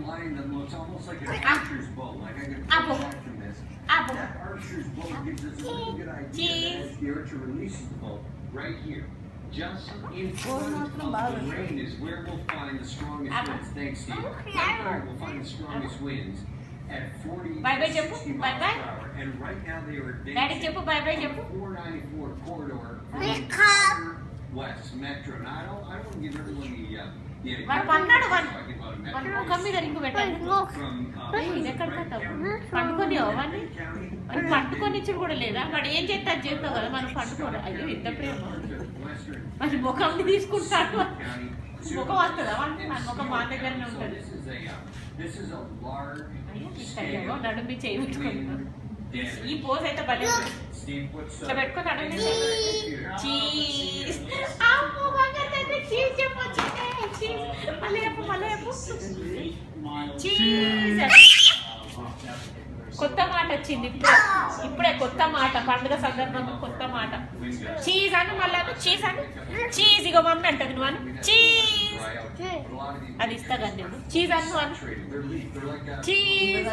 line that looks almost like an archer's bow. Like I can pull back from this. That archer's bow gives us a really good idea that as the archer releases the bow, right here, just in front of the rain is where we'll find the strongest winds. Thanks, Steve. Right there, we'll find the strongest winds at 40 to 60 miles per hour. And right now they are advancing the 494 corridor from the entire West Metro. Now, I don't want to give everyone the పట్టుకొనిచ్చుడు కూడా లేదా వాడు ఏం చేస్తారు చేస్తావు కదా మనం పట్టుకోరు అయ్యో ఇంత ప్రేమ మరి ముఖం తీసుకుంటాడు ముఖం వస్తుందా మన ముఖం మా దగ్గరనే ఉంటుంది అయ్యో నడుమి చేయి పెట్టుకుంటున్నాను ఈ పోజ్ అయితే భలే ఇట్లా పెట్టుకొని నడుమి చీజ్ చీజ్ చెప్పొచ్చు మళ్ళీ చెప్పు చీజ్ కొత్త మాట వచ్చింది ఇప్పుడే కొత్త మాట పండుగ సందర్భంగా కొత్త మాట చీజ్ అను మళ్ళీ చీజ్ అను చీజ్ ఇగో మమ్మీ అంటది నువ్వు అను చీజ్ అది ఇస్తా కదా నేను చీజ్ అను చీజ్